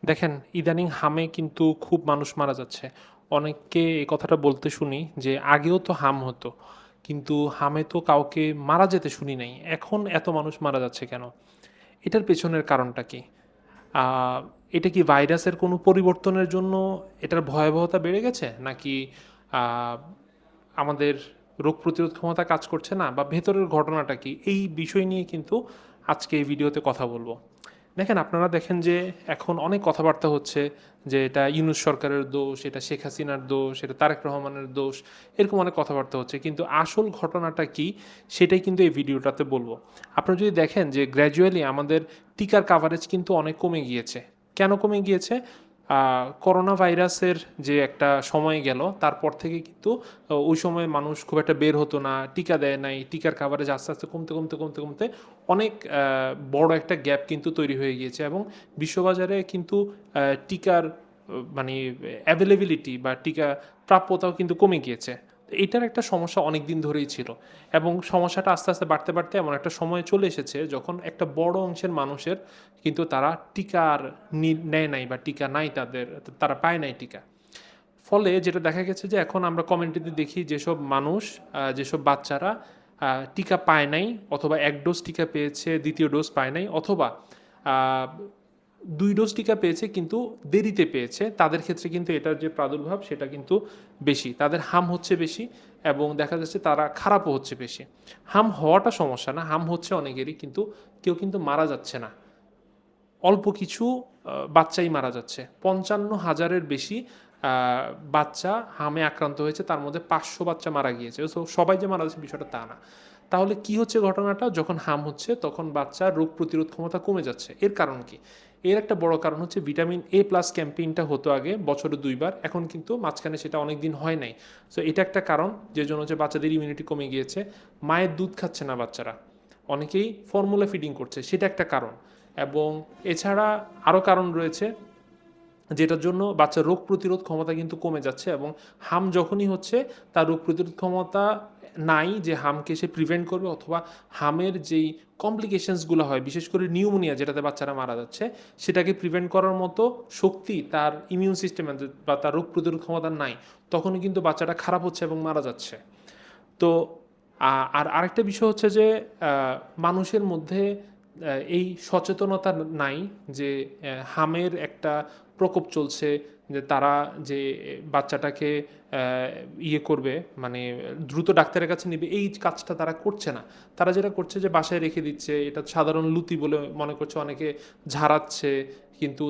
দেখেন, ইদানিং হামে কিন্তু খুব মানুষ মারা যাচ্ছে। অনেককে এই কথাটা বলতে শুনি যে, আগেও তো হাম হতো। কিন্তু হামে তো কাউকে মারা যেতে শুনি নাই। এখন এত মানুষ মারা যাচ্ছে কেন? এটার পেছনের কারণটা কি? আ এটা কি ভাইরাসের কোনো পরিবর্তনের জন্য এটার ভয়াবহতা বেড়ে গেছে? নাকি আ আমাদের রোগ প্রতিরোধ ক্ষমতা কাজ করছে না? বা ভেতরের ঘটনাটা কি? এই বিষয় নিয়ে কিন্তু আজকে এই ভিডিওতে কথা বলব। দেখেন, আপনারা দেখেন যে এখন অনেক কথাবার্তা হচ্ছে যে এটা ইউনূস সরকারের দোষ, এটা শেখ হাসিনার দোষ, এটা তারেক রহমানের দোষ, এরকম অনেক কথাবার্তা হচ্ছে। কিন্তু আসল ঘটনাটা কি সেটাই কিন্তু এই ভিডিওটাতে বলব। আপনারা যদি দেখেন যে গ্র্যাজুয়ালি আমাদের টিকার কাভারেজ কিন্তু অনেক কমে গিয়েছে। কেন কমে গিয়েছে? করোনা ভাইরাসের যে একটা সময় গেল তারপর থেকে কিন্তু ওই সময় মানুষ খুব একটা বের হতো না, টিকা দেয় নাই, টিকার কাভারেজ আস্তে, আস্তে কমতে অনেক বড় একটা গ্যাপ কিন্তু তৈরি হয়ে গিয়েছে এবং বিশ্ববাজারে কিন্তু টিকার মানে অ্যাভেলেবিলিটি বা টিকা প্রাপ্যতাও কিন্তু কমে গিয়েছে। তো এটার একটা সমস্যা অনেক দিন ধরেই ছিল এবং সমস্যাটা আস্তে, আস্তে বাড়তে এমন একটা সময় চলে এসেছে যখন একটা বড় অংশের মানুষের কিন্তু তারা টিকার নেয় নাই বা টিকা নাই তাদের, তারা পায় নাই টিকা। ফলে যেটা দেখা গেছে যে এখন আমরা কমিউনিটিতে দেখি যেসব মানুষ, যেসব বাচ্চারা টিকা পায় নাই অথবা ১ ডোজ টিকা পেয়েছে, ২য় ডোজ পায় নাই অথবা আ ২ ডোজ টিকা পেয়েছে কিন্তু দেরিতে পেয়েছে, তাদের ক্ষেত্রে কিন্তু এটার যে প্রাদুর্ভাব সেটা কিন্তু বেশি। তাদের হাম হচ্ছে বেশি এবং দেখা যাচ্ছে তারা খারাপও হচ্ছে বেশি। হাম হওয়াটা সমস্যা না, হাম হচ্ছে অনেকেরই কিন্তু কেউ কিন্তু মারা যাচ্ছে না। অল্প কিছু বাচ্চাই মারা যাচ্ছে। ৫৫,০০০-এর বেশি আ বাচ্চা হামে আক্রান্ত হয়েছে। তার মধ্যে ৫০০ বাচ্চা মারা গিয়েছে। সো সবাই যে মারা যাচ্ছে বিষয়টা তা না। তাহলে কি হচ্ছে ঘটনাটা? যখন হাম হচ্ছে তখন বাচ্চার রোগ প্রতিরোধ ক্ষমতা কমে যাচ্ছে। এর কারণ কি? এর একটা বড় কারণ হচ্ছে ভিটামিন A+ ক্যাম্পেইনটা হতো আগে বছরে ২ বার। এখন কিন্তু মাঝখানে সেটা অনেকদিন হয় নাই। সো এটা একটা কারণ যে জন্য হচ্ছে বাচ্চাদের ইমিউনিটি কমে গিয়েছে। মায়ের দুধ খাচ্ছে না বাচ্চারা। অনেকেই ফর্মুলা ফিডিং করছে। সেটা একটা কারণ। এবং এছাড়া আরও কারণ রয়েছে যেটার জন্য বাচ্চার রোগ প্রতিরোধ ক্ষমতা কিন্তু কমে যাচ্ছে এবং হাম যখনই হচ্ছে তার রোগ প্রতিরোধ ক্ষমতা নাই যে হামকে সে প্রিভেন্ট করবে অথবা হামের যেই কমপ্লিকেশনসগুলো হয় বিশেষ করে নিউমোনিয়া যেটাতে বাচ্চারা মারা যাচ্ছে সেটাকে প্রিভেন্ট করার মতো শক্তি তার ইমিউন সিস্টেমে বা তার রোগ প্রতিরোধ ক্ষমতা নাই, তখনই কিন্তু বাচ্চাটা খারাপ হচ্ছে এবং মারা যাচ্ছে। তো আর আরেকটা বিষয় হচ্ছে যে মানুষের মধ্যে এই সচেতনতা নাই যে হামের একটা প্রকোপ চলছে, যে তারা যে বাচ্চাটাকে ইয়ে করবে, মানে দ্রুত ডাক্তারের কাছে নিবে, এই কাজটা তারা করছে না। তারা যেটা করছে যে বাসায় রেখে দিচ্ছে, এটা সাধারণ লুতি বলে মনে করছে, অনেকে ঝাড়াচ্ছে কিন্তু